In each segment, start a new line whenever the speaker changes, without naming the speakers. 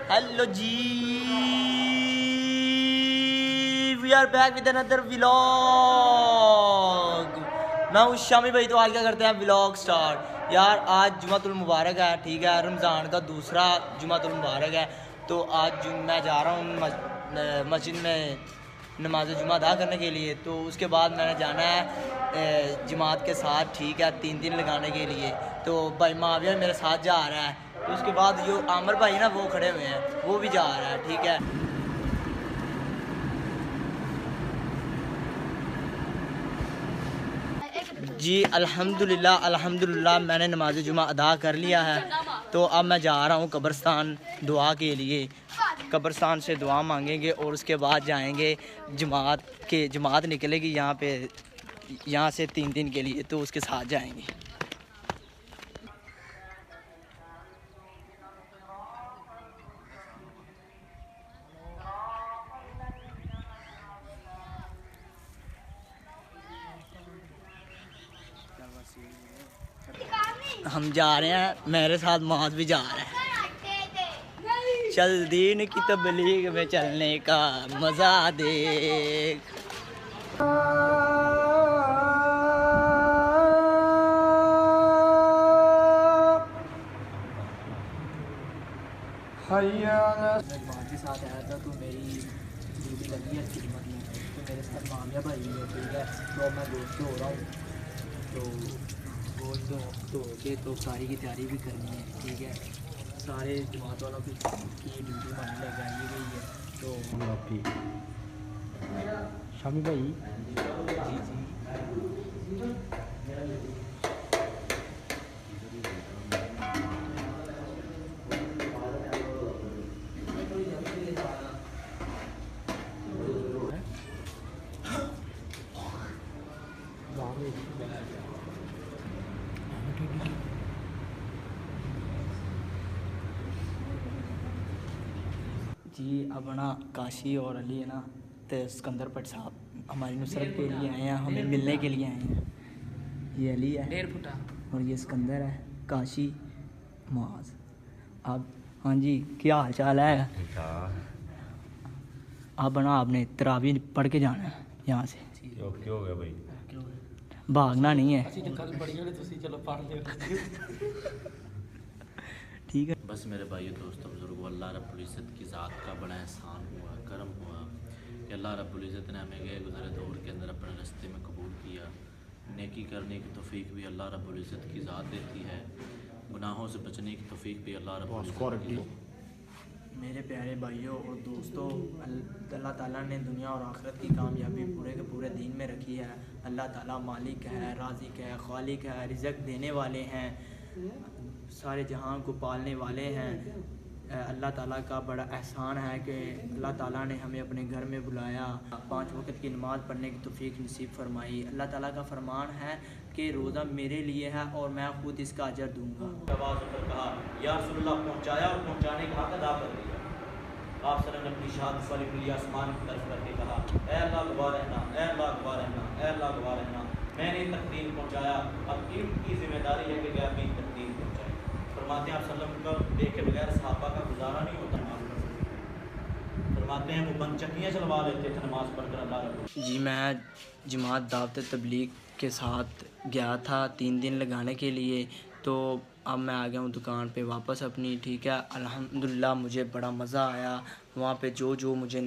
Hello ji, we are back with another vlog. मैं हूँ शामी भाई। तो आज क्या करते हैं, व्लॉग स्टार्ट। यार आज जुमातुल मुबारक है, ठीक है, रमज़ान का दूसरा जुमातुल मुबारक है। तो आज मैं जा रहा हूँ मस्जिद में नमाज जुमा अदा करने के लिए। तो उसके बाद मैंने जाना है जमात के साथ, ठीक है, 3 दिन लगाने के लिए। तो भाई माविया मेरे साथ जा रहा है। तो उसके बाद जो आमिर भाई ना वो खड़े हुए हैं, वो भी जा रहा है, ठीक है। जी अल्हम्दुलिल्लाह मैंने नमाज जुमा अदा कर लिया है। तो अब मैं जा रहा हूँ कब्रस्तान दुआ के लिए। कब्रस्तान से दुआ मांगेंगे और उसके बाद जाएंगे जमात निकलेगी यहाँ से 3 दिन के लिए। तो उसके साथ जाएंगे। हम जा रहे हैं, मेरे साथ माज भी जा रहा है। चल दीन की तबलीग में चलने का मजा देख। के साथ आया था तो मेरी ड्यूटी लगी है अच्छी मतलब। तो मेरे साथ मामिया भाई है, ठीक है। तो मैं गोश्त हो रहा हूँ। तो गोश्त धो के तो सारी की तैयारी भी करनी है, ठीक है। सारे जमात वालों की ड्यूटी हमारी लगाई गई है। तो शामी भाई जी जी जी। अब ना काशी और अली है ना, तो सिकंदर पट साहब हमारी नुसरत के लिए आए हैं, हमें मिलने के लिए आए हैं। ये अली है 1.5 फुटा और ये सिकंदर है। काशी माज अब हाँ जी, क्या हाल चाल है? अब ना आपने तरावी पढ़ के जाना है यहाँ से।
क्यों हो गया भाई?
भागना नहीं है, ठीक है।
बस मेरे भाइयों दोस्तों बुजुर्गों, अल्लाह रब्बुल इज़्ज़त की ज़ात का बड़ा एहसान हुआ, करम हुआ कि अल्लाह रब्बुल इज़्ज़त ने हमें गए गुज़रे दौर के अंदर अपने रास्ते में कबूल किया। नेकी करने की तौफीक भी अल्लाह रब्बुल इज़्ज़त की ज़ात देती है, गुनाहों से बचने की तौफीक भी अल्लाह रब्बुल इज़्ज़त की।
मेरे प्यारे भाइयों और दोस्तों, अल्लाह ताला ने दुनिया और आखिरत की कामयाबी पूरे के पूरे दीन में रखी है। अल्लाह ताला मालिक है, राज़िक है, खालिक है, रिज़्क़ देने वाले हैं, सारे जहां को पालने वाले हैं। अल्लाह ताला का बड़ा एहसान है कि अल्लाह ताला ने हमें अपने घर में बुलाया, 5 वक्त की नमाज़ पढ़ने की तौफीक नसीब फरमाई। अल्लाह ताला का फरमान है कि रोज़ा मेरे लिए है और मैं खुद इसका अजर दूंगा। आवाज़ ऊपर कहा, या रसूलुल्लाह, पहुँचाया और पहुँचाने का हक अदा कर दिया। आप सल्लल्लाहु अलैहि वसल्लम ने अपनी शहादत वाली उंगली आसमान की तरफ करके कहा, ऐ अल्लाह गवाह रहना, ऐ अल्लाह गवाह रहना, ऐ अल्लाह गवाह रहना, मैंने तकदीर पहुँचाया, अब इनकी जिम्मेदारी है कि वे अपनी तकदीर पहुँचाएँ। फरमाते हैं आप सल्लल्लाहु अलैहि वसल्लम को देखे बगैर सहाबा का गुजारा नहीं होता नमाज पढ़ने। फरमाते हैं वो बनचकियाँ चलवा लेते थे नमाज पढ़कर अल्लाह रब्बुल। जी मैं जमात दावत तबलीग के साथ गया था 3 दिन लगाने के लिए। तो अब मैं आ गया हूँ दुकान पे वापस अपनी, ठीक है। अल्हम्दुलिल्लाह मुझे बड़ा मज़ा आया। वहाँ पे जो मुझे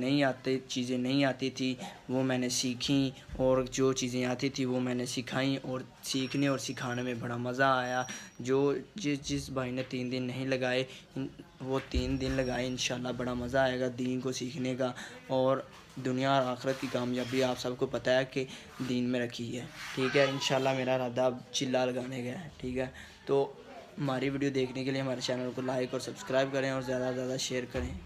चीज़ें नहीं आती थी वो मैंने सीखी, और जो चीज़ें आती थी वो मैंने सिखाई, और सीखने और सिखाने में बड़ा मज़ा आया। जिस भाई ने 3 दिन नहीं लगाए वो 3 दिन लगाए, इंशाल्लाह बड़ा मज़ा आएगा दीन को सीखने का। और दुनिया और आखिरत की कामयाबी आप सबको पता है कि दीन में रखी है, ठीक है। इंशाल्लाह मेरा इरादा अब चिल्ला लगाने का है, ठीक है। तो हमारी वीडियो देखने के लिए हमारे चैनल को लाइक और सब्सक्राइब करें और ज़्यादा से ज़्यादा शेयर करें।